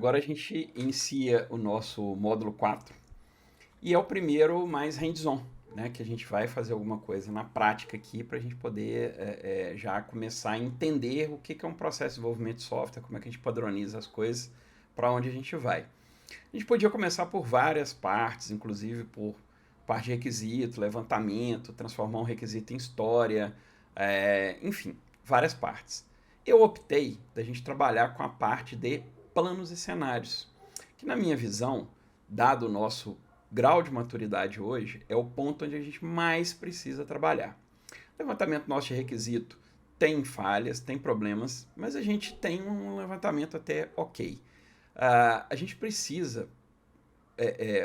Agora a gente inicia o nosso módulo 4 e é o primeiro mais hands-on, né? Que a gente vai fazer alguma coisa na prática aqui para a gente poder já começar a entender o que é um processo de desenvolvimento de software, como é que a gente padroniza as coisas, para onde a gente vai. A gente podia começar por várias partes, inclusive por parte de requisito, levantamento, transformar um requisito em história, enfim, várias partes. Eu optei da gente trabalhar com a parte de planos e cenários, que na minha visão, dado o nosso grau de maturidade hoje, é o ponto onde a gente mais precisa trabalhar. O levantamento nosso de requisito tem falhas, tem problemas, mas a gente tem um levantamento até ok. A gente precisa,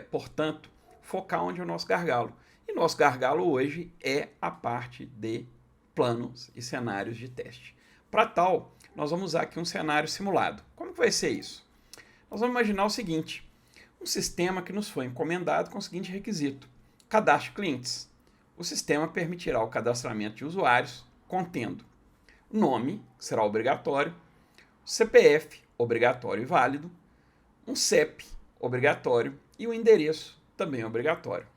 portanto, focar onde é o nosso gargalo. E nosso gargalo hoje é a parte de planos e cenários de teste. Para tal, nós vamos usar aqui um cenário simulado. Como que vai ser isso? Nós vamos imaginar o seguinte: um sistema que nos foi encomendado com o seguinte requisito: cadastre clientes. O sistema permitirá o cadastramento de usuários contendo nome, que será obrigatório, CPF, obrigatório e válido, um CEP, obrigatório, e o endereço, também obrigatório.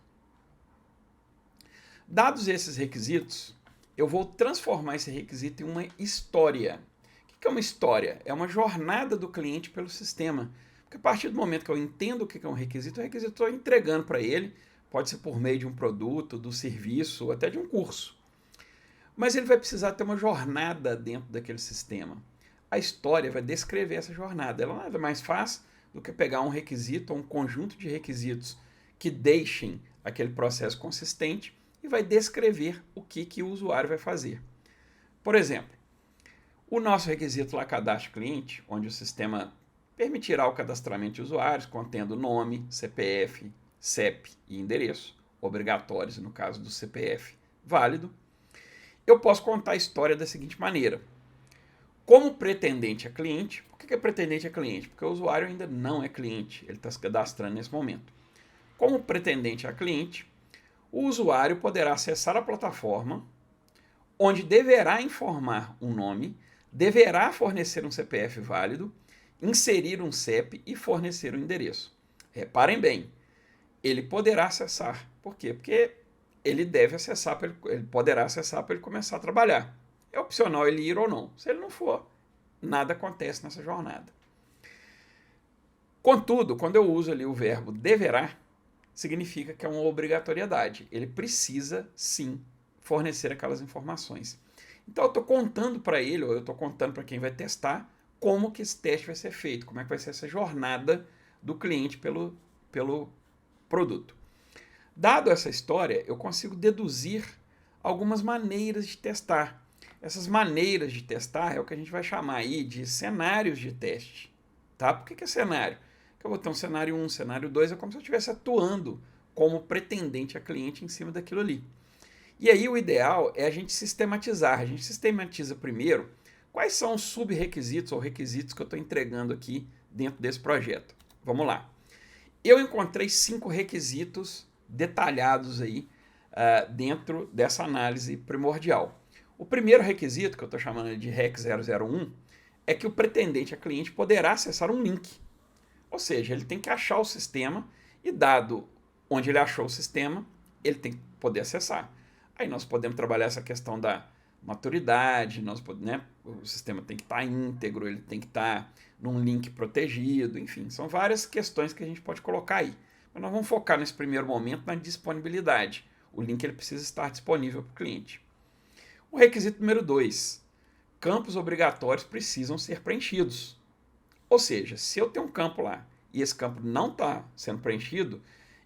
Dados esses requisitos, eu vou transformar esse requisito em uma história. O que é uma história? É uma jornada do cliente pelo sistema. Porque a partir do momento que eu entendo o que é um requisito, o requisito eu estou entregando para ele, pode ser por meio de um produto, do serviço, ou até de um curso. Mas ele vai precisar ter uma jornada dentro daquele sistema. A história vai descrever essa jornada. Ela nada mais faz do que pegar um requisito ou um conjunto de requisitos que deixem aquele processo consistente e vai descrever o que o usuário vai fazer. Por exemplo, o nosso requisito lá, cadastro cliente, onde o sistema permitirá o cadastramento de usuários contendo nome, CPF, CEP e endereço, obrigatórios no caso do CPF, válido. Eu posso contar a história da seguinte maneira: como pretendente a cliente. Por que é pretendente a cliente? Porque o usuário ainda não é cliente, ele está se cadastrando nesse momento. Como pretendente a cliente, o usuário poderá acessar a plataforma, onde deverá informar um nome, deverá fornecer um CPF válido, inserir um CEP e fornecer um endereço. Reparem bem, ele poderá acessar. Por quê? Porque ele deve acessar, ele poderá acessar para ele começar a trabalhar. É opcional ele ir ou não. Se ele não for, nada acontece nessa jornada. Contudo, quando eu uso ali o verbo deverá, significa que é uma obrigatoriedade. Ele precisa, sim, fornecer aquelas informações. Então eu estou contando para ele, ou eu estou contando para quem vai testar, como que esse teste vai ser feito, como é que vai ser essa jornada do cliente pelo produto. Dado essa história, eu consigo deduzir algumas maneiras de testar. Essas maneiras de testar é o que a gente vai chamar aí de cenários de teste. Tá? Por que é cenário? Porque eu vou ter um cenário 1, cenário 2, é como se eu estivesse atuando como pretendente a cliente em cima daquilo ali. E aí o ideal é a gente sistematizar. A gente sistematiza primeiro quais são os sub-requisitos ou requisitos que eu estou entregando aqui dentro desse projeto. Vamos lá. Eu encontrei 5 requisitos detalhados aí dentro dessa análise primordial. O primeiro requisito, que eu estou chamando de REC 001, é que o pretendente a cliente poderá acessar um link. Ou seja, ele tem que achar o sistema e, dado onde ele achou o sistema, ele tem que poder acessar. Aí nós podemos trabalhar essa questão da maturidade, o sistema tem que estar íntegro, ele tem que estar num link protegido, enfim, são várias questões que a gente pode colocar aí. Mas nós vamos focar nesse primeiro momento na disponibilidade. O link ele precisa estar disponível para o cliente. O requisito número 2. Campos obrigatórios precisam ser preenchidos. Ou seja, se eu tenho um campo lá e esse campo não está sendo preenchido,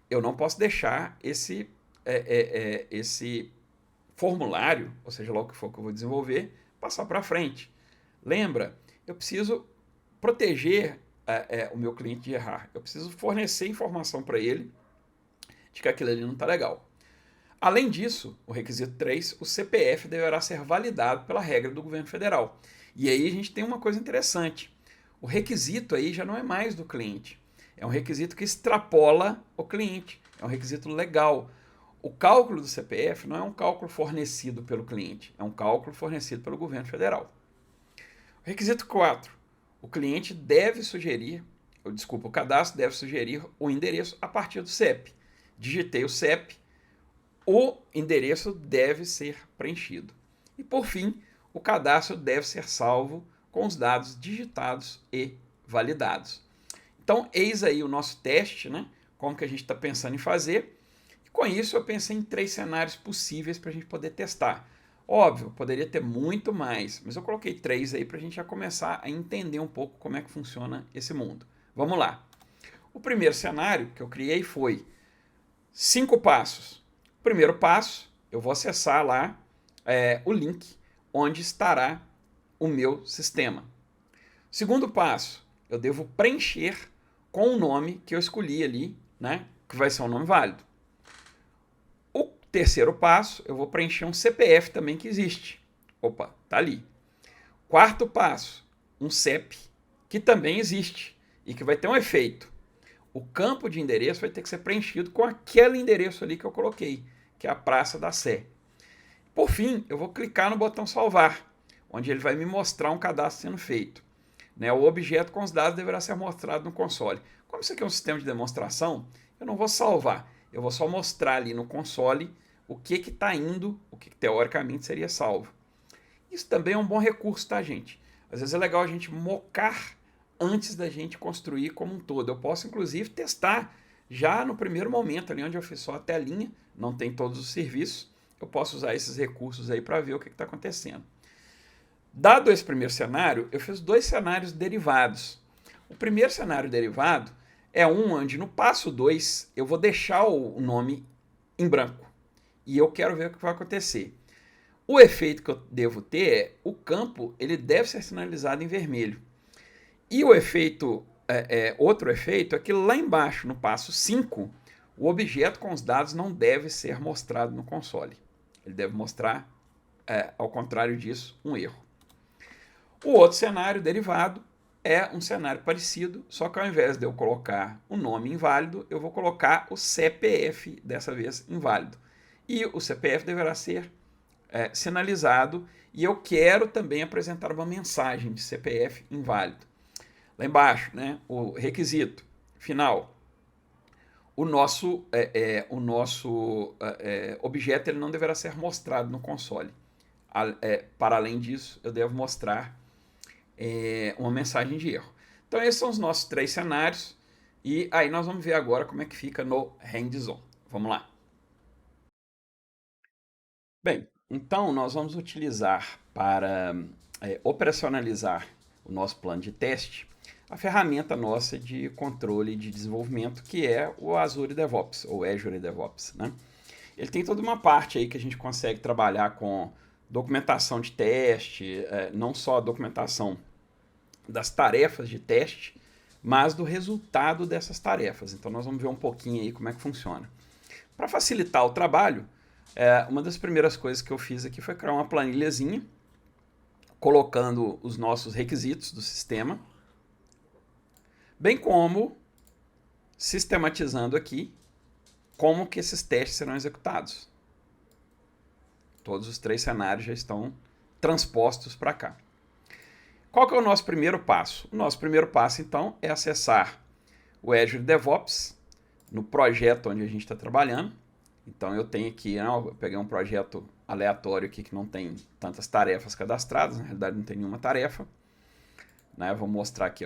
eu não posso deixar esse formulário, ou seja lá o que for que eu vou desenvolver, passar para frente. Lembra, eu preciso proteger o meu cliente de errar. Eu preciso fornecer informação para ele de que aquilo ali não está legal. Além disso, o requisito 3, o CPF deverá ser validado pela regra do governo federal. E aí a gente tem uma coisa interessante. O requisito aí já não é mais do cliente. É um requisito que extrapola o cliente. É um requisito legal. O cálculo do CPF não é um cálculo fornecido pelo cliente. É um cálculo fornecido pelo governo federal. Requisito 4. O cliente deve sugerir o cadastro deve sugerir o endereço a partir do CEP. Digitei o CEP, o endereço deve ser preenchido. E por fim, o cadastro deve ser salvo com os dados digitados e validados. Então, eis aí o nosso teste, né? Como que a gente está pensando em fazer. E com isso, eu pensei em 3 cenários possíveis para a gente poder testar. Óbvio, poderia ter muito mais, mas eu coloquei 3 aí para a gente já começar a entender um pouco como é que funciona esse mundo. Vamos lá. O primeiro cenário que eu criei foi 5 passos. O primeiro passo, eu vou acessar lá o link onde estará o meu sistema. Segundo passo, eu devo preencher com o nome que eu escolhi ali, né, que vai ser um nome válido. O terceiro passo, eu vou preencher um CPF também que existe. Opa, tá ali. Quarto passo, um CEP que também existe e que vai ter um efeito. O campo de endereço vai ter que ser preenchido com aquele endereço ali que eu coloquei, que é a Praça da Sé. Por fim, eu vou clicar no botão salvar, onde ele vai me mostrar um cadastro sendo feito. O objeto com os dados deverá ser mostrado no console. Como isso aqui é um sistema de demonstração, eu não vou salvar. Eu vou só mostrar ali no console o que está indo, o que teoricamente seria salvo. Isso também é um bom recurso, tá, gente? Às vezes é legal a gente mocar antes da gente construir como um todo. Eu posso, inclusive, testar já no primeiro momento, ali onde eu fiz só a telinha, não tem todos os serviços, eu posso usar esses recursos aí para ver o que está acontecendo. Dado esse primeiro cenário, eu fiz 2 cenários derivados. O primeiro cenário derivado é um onde no passo 2 eu vou deixar o nome em branco. E eu quero ver o que vai acontecer. O efeito que eu devo ter é o campo ele deve ser sinalizado em vermelho. E o efeito, outro efeito é que lá embaixo, no passo 5, o objeto com os dados não deve ser mostrado no console. Ele deve mostrar, ao contrário disso, um erro. O outro cenário derivado é um cenário parecido, só que ao invés de eu colocar o nome inválido, eu vou colocar o CPF, dessa vez inválido. E o CPF deverá ser sinalizado e eu quero também apresentar uma mensagem de CPF inválido. Lá embaixo, né, o requisito final. O nosso objeto ele não deverá ser mostrado no console. Para além disso, eu devo mostrar uma mensagem de erro. Então, esses são os nossos 3 cenários. E aí nós vamos ver agora como é que fica no hands-on. Vamos lá. Bem, então nós vamos utilizar para operacionalizar o nosso plano de teste a ferramenta nossa de controle de desenvolvimento, que é o Azure DevOps, ou Azure DevOps, né? Ele tem toda uma parte aí que a gente consegue trabalhar com documentação de teste, não só a documentação das tarefas de teste, mas do resultado dessas tarefas. Então nós vamos ver um pouquinho aí como é que funciona. Para facilitar o trabalho, uma das primeiras coisas que eu fiz aqui foi criar uma planilhazinha, colocando os nossos requisitos do sistema, bem como sistematizando aqui como que esses testes serão executados. Todos os 3 cenários já estão transpostos para cá. Qual que é o nosso primeiro passo? O nosso primeiro passo, então, é acessar o Azure DevOps no projeto onde a gente está trabalhando. Então, eu tenho aqui, eu peguei um projeto aleatório aqui que não tem tantas tarefas cadastradas, na realidade não tem nenhuma tarefa. Eu vou mostrar aqui,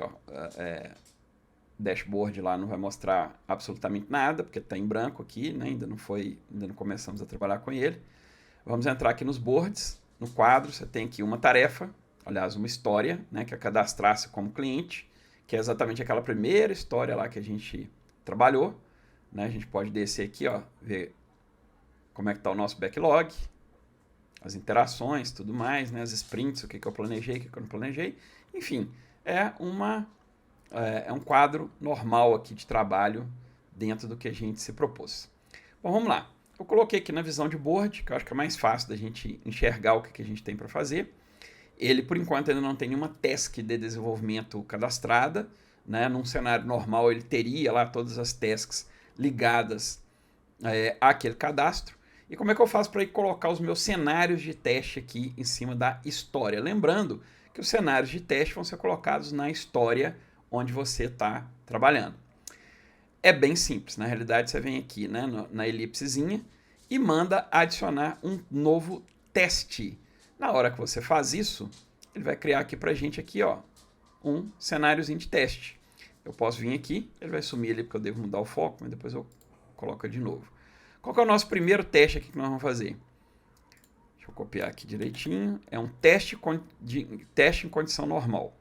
dashboard lá não vai mostrar absolutamente nada, porque está em branco aqui, né? ainda não começamos a trabalhar com ele. Vamos entrar aqui nos boards, no quadro, você tem aqui uma tarefa, aliás, uma história, né, que é cadastrar-se como cliente, que é exatamente aquela primeira história lá que a gente trabalhou. Né? A gente pode descer aqui, ver como é que está o nosso backlog, as interações, tudo mais, né? As sprints, o que eu planejei, o que eu não planejei. Enfim, é um quadro normal aqui de trabalho dentro do que a gente se propôs. Bom, vamos lá. Eu coloquei aqui na visão de board, que eu acho que é mais fácil da gente enxergar o que a gente tem para fazer. Ele, por enquanto, ainda não tem nenhuma task de desenvolvimento cadastrada. Né? Num cenário normal, ele teria lá todas as tasks ligadas àquele cadastro. E como é que eu faço para colocar os meus cenários de teste aqui em cima da história? Lembrando que os cenários de teste vão ser colocados na história onde você está trabalhando. É bem simples, na realidade você vem aqui, né, na elipsezinha e manda adicionar um novo teste. Na hora que você faz isso, ele vai criar aqui pra gente aqui, ó, um cenáriozinho de teste. Eu posso vir aqui, ele vai sumir ali porque eu devo mudar o foco, mas depois eu coloco de novo. Qual que é o nosso primeiro teste aqui que nós vamos fazer? Deixa eu copiar aqui direitinho. É um teste em condição normal.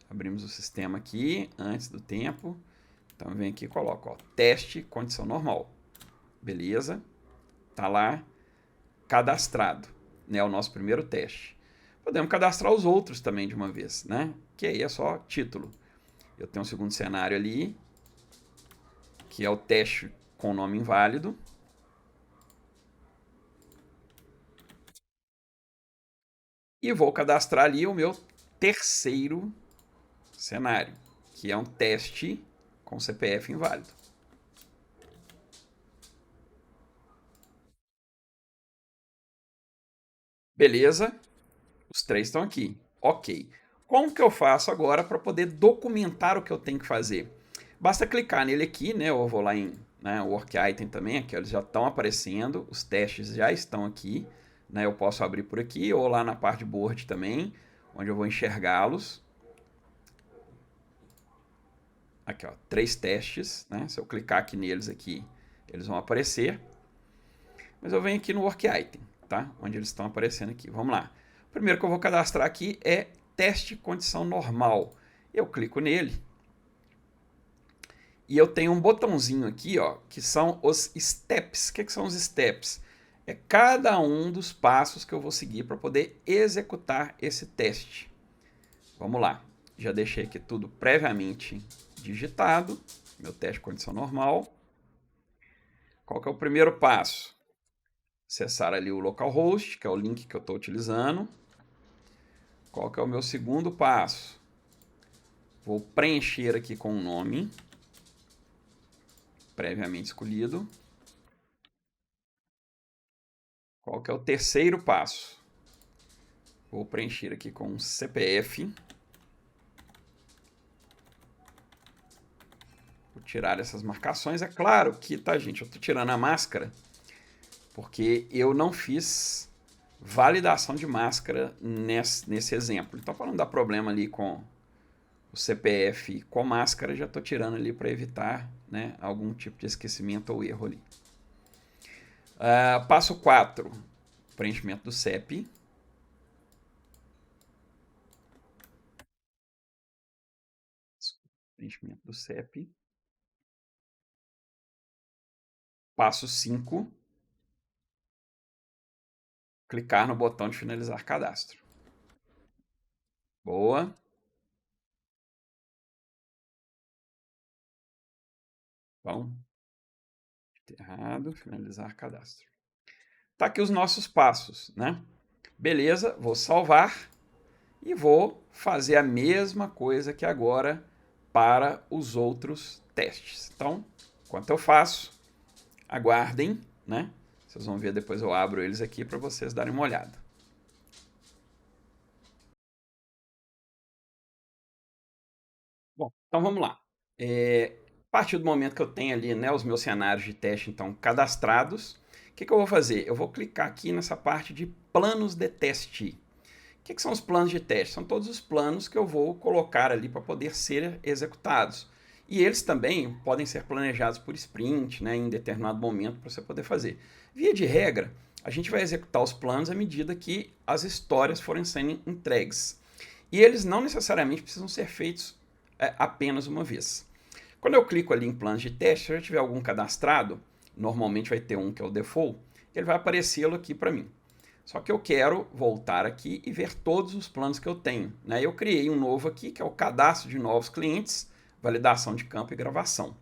Abrimos o sistema aqui antes do tempo. Então vem aqui e coloco, ó, teste condição normal. Beleza? Tá lá cadastrado, né? O nosso primeiro teste. Podemos cadastrar os outros também de uma vez, né? Que aí é só título. Eu tenho um segundo cenário ali, que é o teste com nome inválido. E vou cadastrar ali o meu terceiro cenário, que é um teste com CPF inválido. Beleza? Os três estão aqui. Ok. Como que eu faço agora para poder documentar o que eu tenho que fazer? Basta clicar nele aqui, né? Eu vou lá em, né, Work Item também, aqui eles já estão aparecendo, os testes já estão aqui, né? Eu posso abrir por aqui ou lá na parte de Board também, onde eu vou enxergá-los. Aqui, ó, 3 testes, né? Se eu clicar aqui neles aqui, eles vão aparecer. Mas eu venho aqui no Work Item, tá? Onde eles estão aparecendo aqui. Vamos lá. O primeiro que eu vou cadastrar aqui é teste condição normal. Eu clico nele. E eu tenho um botãozinho aqui, ó, que são os steps. O que são os steps? É cada um dos passos que eu vou seguir para poder executar esse teste. Vamos lá. Já deixei aqui tudo previamente digitado. Meu teste de condição normal. Qual que é o primeiro passo? Acessar ali o localhost, que é o link que eu estou utilizando. Qual que é o meu segundo passo? Vou preencher aqui com o nome previamente escolhido. Qual que é o terceiro passo? Vou preencher aqui com CPF. Vou tirar essas marcações. É claro que, tá, gente, eu estou tirando a máscara porque eu não fiz validação de máscara nesse exemplo. Então, para não dar problema ali com o CPF com máscara, já estou tirando ali para evitar, né, algum tipo de esquecimento ou erro ali. Passo 4, preenchimento do CEP. Preenchimento do CEP. Passo 5, clicar no botão de finalizar cadastro. Boa. Bom, errado, finalizar cadastro. Tá aqui os nossos passos, né? Beleza, vou salvar e vou fazer a mesma coisa que agora para os outros testes. Então, enquanto eu faço, aguardem, né? Vocês vão ver, depois eu abro eles aqui para vocês darem uma olhada. Bom, então vamos lá. A partir do momento que eu tenho ali, né, os meus cenários de teste então cadastrados, o que eu vou fazer? Eu vou clicar aqui nessa parte de planos de teste. O que são os planos de teste? São todos os planos que eu vou colocar ali para poder ser executados. E eles também podem ser planejados por sprint, né, em determinado momento, para você poder fazer. Via de regra, a gente vai executar os planos à medida que as histórias forem sendo entregues. E eles não necessariamente precisam ser feitos apenas uma vez. Quando eu clico ali em planos de teste, se eu já tiver algum cadastrado, normalmente vai ter um que é o default, ele vai aparecê-lo aqui para mim. Só que eu quero voltar aqui e ver todos os planos que eu tenho, né? Eu criei um novo aqui, que é o cadastro de novos clientes, validação de campo e gravação.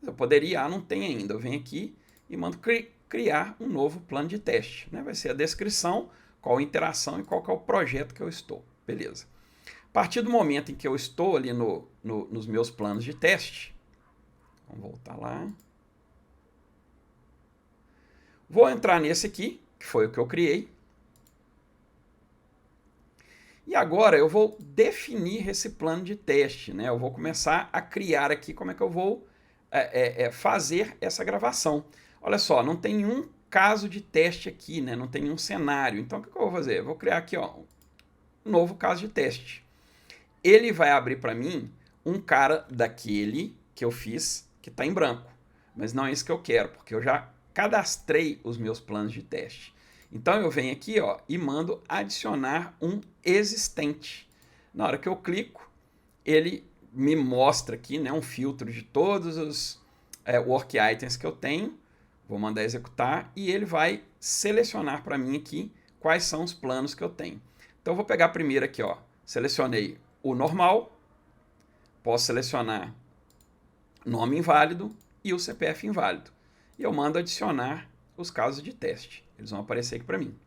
Eu poderia, não tem ainda, eu venho aqui e mando criar um novo plano de teste, né? Vai ser a descrição, qual a interação e qual que é o projeto que eu estou. Beleza. A partir do momento em que eu estou ali nos meus planos de teste, vamos voltar lá. Vou entrar nesse aqui, que foi o que eu criei. E agora eu vou definir esse plano de teste, né? Eu vou começar a criar aqui como é que eu vou fazer essa gravação. Olha só, não tem nenhum caso de teste aqui, né? Não tem nenhum cenário. Então o que eu vou fazer? Eu vou criar aqui ó, um novo caso de teste. Ele vai abrir para mim um cara daquele que eu fiz que está em branco. Mas não é isso que eu quero, porque eu já cadastrei os meus planos de teste. Então eu venho aqui ó, e mando adicionar um existente. Na hora que eu clico, ele me mostra aqui né, um filtro de todos os work items que eu tenho. Vou mandar executar e ele vai selecionar para mim aqui quais são os planos que eu tenho. Então eu vou pegar primeiro aqui, ó, selecionei o normal, posso selecionar nome inválido e o CPF inválido. E eu mando adicionar os casos de teste. Eles vão aparecer aqui para mim.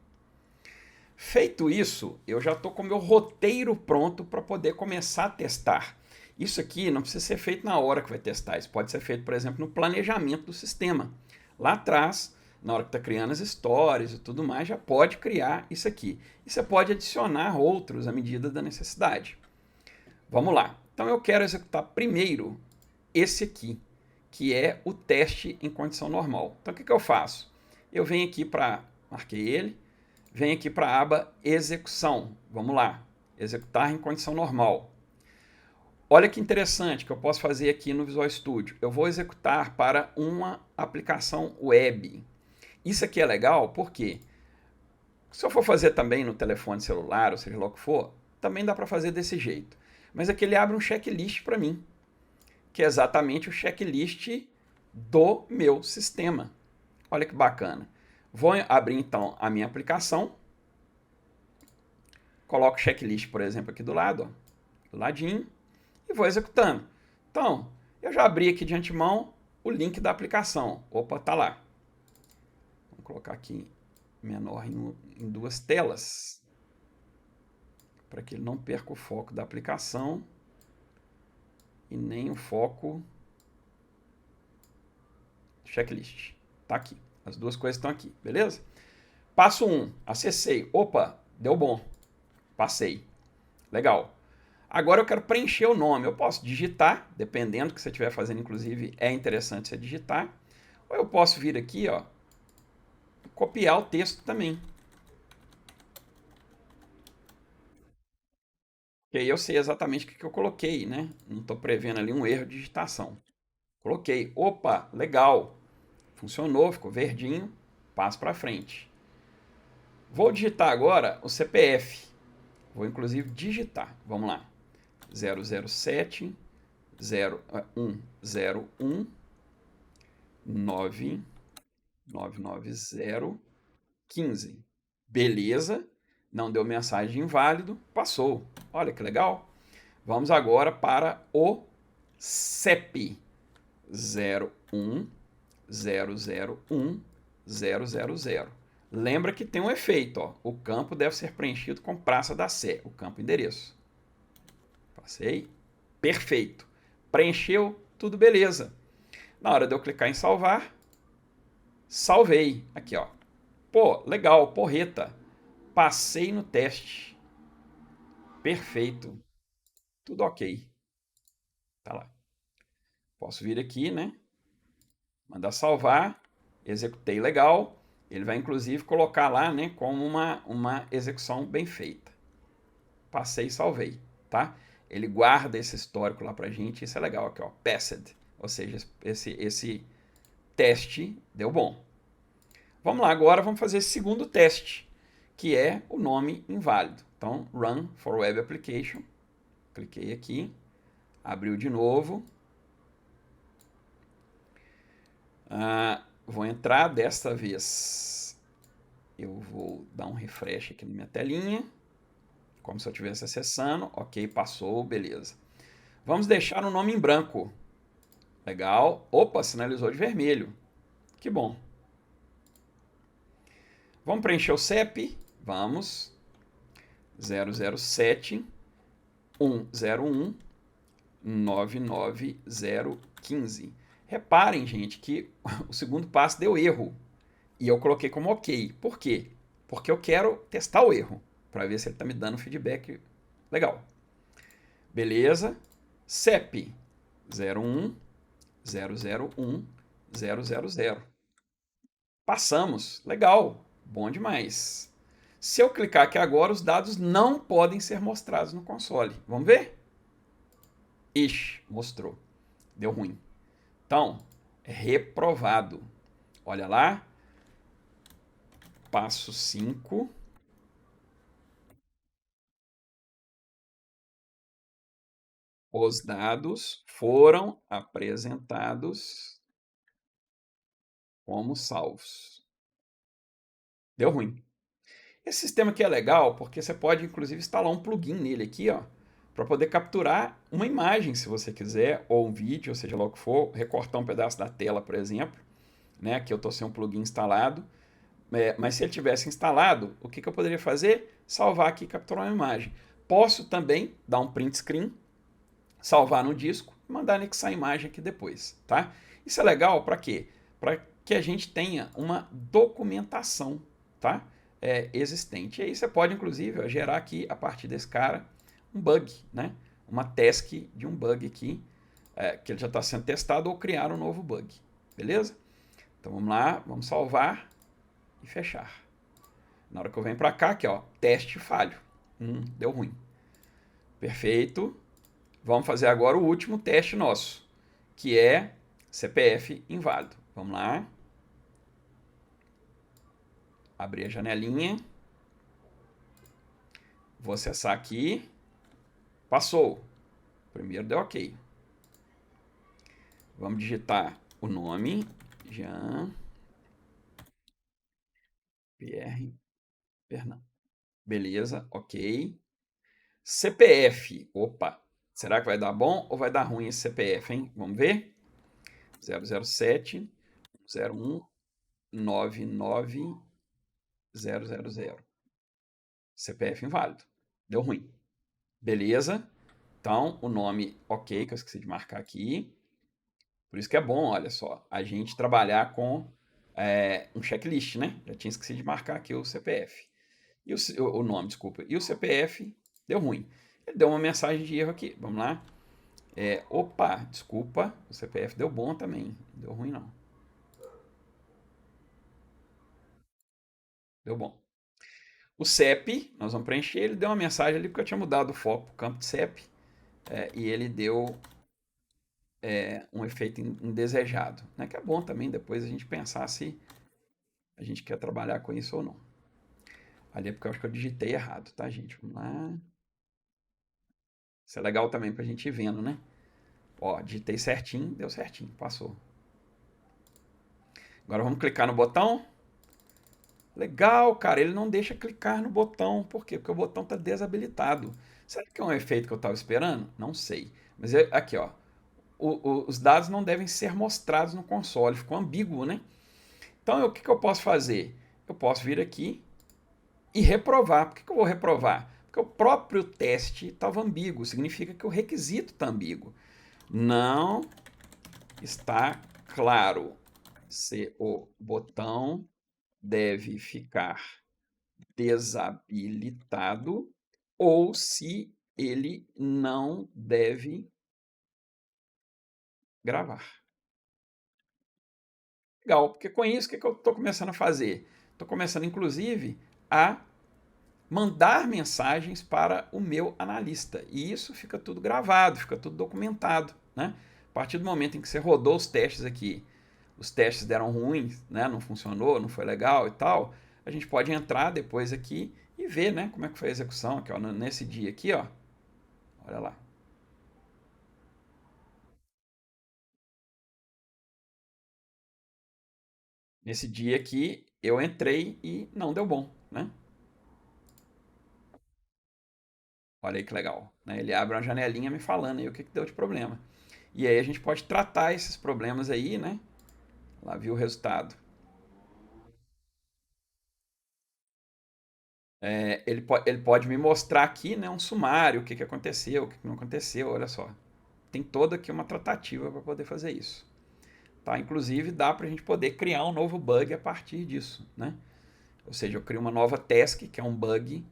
Feito isso, eu já estou com o meu roteiro pronto para poder começar a testar. Isso aqui não precisa ser feito na hora que vai testar. Isso pode ser feito, por exemplo, no planejamento do sistema. Lá atrás, na hora que está criando as histórias e tudo mais, já pode criar isso aqui. E você pode adicionar outros à medida da necessidade. Vamos lá. Então eu quero executar primeiro esse aqui, que é o teste em condição normal. Então o que eu faço? Eu venho aqui para, marquei ele, venho aqui para a aba execução. Vamos lá, executar em condição normal. Olha que interessante que eu posso fazer aqui no Visual Studio. Eu vou executar para uma aplicação web. Isso aqui é legal porque se eu for fazer também no telefone celular, ou seja lá o que for, também dá para fazer desse jeito. Mas aqui ele abre um checklist para mim, que é exatamente o checklist do meu sistema. Olha que bacana. Vou abrir então a minha aplicação. Coloco o checklist, por exemplo, aqui do lado, ó, do ladinho, e vou executando. Então, eu já abri aqui de antemão o link da aplicação. Opa, tá lá. Vamos colocar aqui menor em duas telas, para que ele não perca o foco da aplicação e nem o foco checklist. Tá aqui. As duas coisas estão aqui, beleza? Passo 1, acessei. Opa, deu bom. Passei. Legal. Agora eu quero preencher o nome. Eu posso digitar, dependendo do que você estiver fazendo, inclusive é interessante você digitar. Ou eu posso vir aqui, ó, copiar o texto também. E aí eu sei exatamente o que eu coloquei, né? Não estou prevendo ali um erro de digitação. Coloquei. Opa, legal. Funcionou, ficou verdinho. Passo para frente. Vou digitar agora o CPF. Vou inclusive digitar. Vamos lá. 007 0101 990 15. Beleza. Não deu mensagem inválido. Passou. Olha que legal. Vamos agora para o CEP 0100100. Lembra que tem um efeito. Ó. O campo deve ser preenchido com Praça da Sé, o campo endereço. Passei. Perfeito. Preencheu, tudo beleza. Na hora de eu clicar em salvar, salvei. Aqui, ó. Pô, legal, porreta. Passei no teste. Perfeito. Tudo ok. Tá lá. Posso vir aqui, né? Mandar salvar. Executei legal. Ele vai, inclusive, colocar lá, né? Como uma execução bem feita. Passei e salvei, tá? Ele guarda esse histórico lá pra gente. Isso é legal aqui, ó. Passed. Ou seja, esse teste deu bom. Vamos lá, agora vamos fazer esse segundo teste, que é o nome inválido. Então, Run for Web Application. Cliquei aqui. Abriu de novo. Vou entrar desta vez. Eu vou dar um refresh aqui na minha telinha. Como se eu estivesse acessando. Ok, passou, beleza. Vamos deixar o nome em branco. Legal. Opa, sinalizou de vermelho. Que bom. Vamos preencher o CEP. Vamos. 007 101 99015. Reparem, gente, que o segundo passo deu erro. E eu coloquei como ok. Por quê? Porque eu quero testar o erro, para ver se ele está me dando feedback Legal. Beleza. CEP 01 001 000. Passamos. Legal. Bom demais. Se eu clicar aqui agora, os dados não podem ser mostrados no console. Vamos ver? Ixi, mostrou. Deu ruim. Então, reprovado. Olha lá. Passo 5. Os dados foram apresentados como salvos. Deu ruim. Esse sistema aqui é legal porque você pode inclusive instalar um plugin nele aqui, ó, para poder capturar uma imagem, se você quiser, ou um vídeo, ou seja lá o que for, recortar um pedaço da tela, por exemplo, né? Aqui eu estou sem um plugin instalado, mas se ele tivesse instalado, o que eu poderia fazer? Salvar aqui e capturar uma imagem. Posso também dar um print screen, salvar no disco e mandar anexar a imagem aqui depois, tá? Isso é legal para quê? Para que a gente tenha uma documentação, tá? Existente. E aí você pode, inclusive, ó, gerar aqui, a partir desse cara, um bug, né? Uma task de um bug aqui, que ele já está sendo testado, ou criar um novo bug, beleza? Então vamos lá, vamos salvar e fechar. Na hora que eu venho para cá, aqui ó, teste falho. Deu ruim. Perfeito. Vamos fazer agora o último teste nosso, que é CPF inválido. Vamos lá. Abrir a janelinha. Vou acessar aqui. Passou. Primeiro deu ok. Vamos digitar o nome. Jean Pierre Fernando. Beleza, ok. CPF. Opa. Será que vai dar bom ou vai dar ruim esse CPF, hein? Vamos ver. 007 01 99 000. CPF inválido. Deu ruim. Beleza. Então, o nome ok, que eu esqueci de marcar aqui. Por isso que é bom, olha só, a gente trabalhar com um checklist, né? Já tinha esquecido de marcar aqui o CPF. E o nome, desculpa. E o CPF deu ruim. Ele deu uma mensagem de erro aqui. Vamos lá. Opa, desculpa. O CPF deu bom também. Não deu ruim, não. Deu bom. O CEP, nós vamos preencher. Ele deu uma mensagem ali porque eu tinha mudado o foco para o campo de CEP. E ele deu um efeito indesejado. Né? Que é bom também depois a gente pensar se a gente quer trabalhar com isso ou não. Ali é porque eu acho que eu digitei errado, tá, gente? Vamos lá. Isso é legal também pra gente ir vendo, né? Ó, digitei certinho, deu certinho, passou. Agora vamos clicar no botão. Legal, cara, ele não deixa clicar no botão. Por quê? Porque o botão está desabilitado. Será que é um efeito que eu estava esperando? Não sei. Mas aqui, ó. Os dados não devem ser mostrados no console. Ficou ambíguo, né? Então, o que eu posso fazer? Eu posso vir aqui e reprovar. Por que eu vou reprovar? Porque o próprio teste estava ambíguo. Significa que o requisito está ambíguo. Não está claro se o botão deve ficar desabilitado ou se ele não deve gravar. Legal, porque com isso, o que eu estou começando a fazer? Estou começando, inclusive, a mandar mensagens para o meu analista. E isso fica tudo gravado, fica tudo documentado. Né? A partir do momento em que você rodou os testes aqui, os testes deram ruins, né? Não funcionou, não foi legal e tal, a gente pode entrar depois aqui e ver, né, como é que foi a execução aqui, ó, nesse dia aqui, ó. Olha lá. Nesse dia aqui eu entrei e não deu bom, né? Olha aí que legal, né? Ele abre uma janelinha me falando aí o que deu de problema. E aí a gente pode tratar esses problemas aí, né? Lá viu o resultado. Ele pode me mostrar aqui, né, um sumário, o que aconteceu, o que não aconteceu, olha só. Tem toda aqui uma tratativa para poder fazer isso. Tá? Inclusive dá para a gente poder criar um novo bug a partir disso. Né? Ou seja, eu crio uma nova task, que é um bug,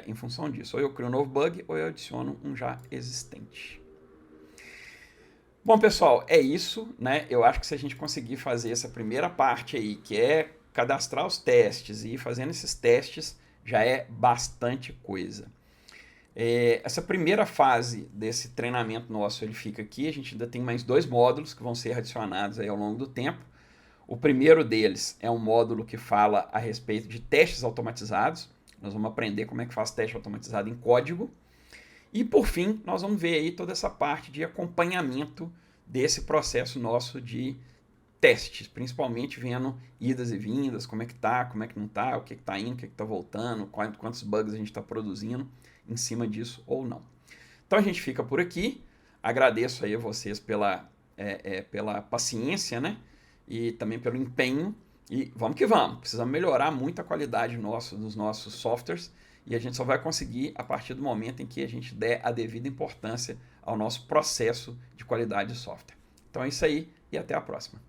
em função disso. Ou eu crio um novo bug, ou eu adiciono um já existente. Bom, pessoal, é isso, né? Eu acho que se a gente conseguir fazer essa primeira parte aí, que é cadastrar os testes e ir fazendo esses testes, já é bastante coisa. Essa primeira fase desse treinamento nosso, ele fica aqui. A gente ainda tem mais 2 módulos que vão ser adicionados aí ao longo do tempo. O primeiro deles é um módulo que fala a respeito de testes automatizados. Nós vamos aprender como é que faz teste automatizado em código. E por fim, nós vamos ver aí toda essa parte de acompanhamento desse processo nosso de testes, principalmente vendo idas e vindas, como é que tá, como é que não tá, o que tá indo, o que tá voltando, quantos bugs a gente está produzindo em cima disso ou não. Então a gente fica por aqui. Agradeço aí a vocês pela paciência, né? E também pelo empenho. E vamos que vamos. Precisamos melhorar muito a qualidade dos nossos softwares. E a gente só vai conseguir a partir do momento em que a gente der a devida importância ao nosso processo de qualidade de software. Então é isso aí e até a próxima.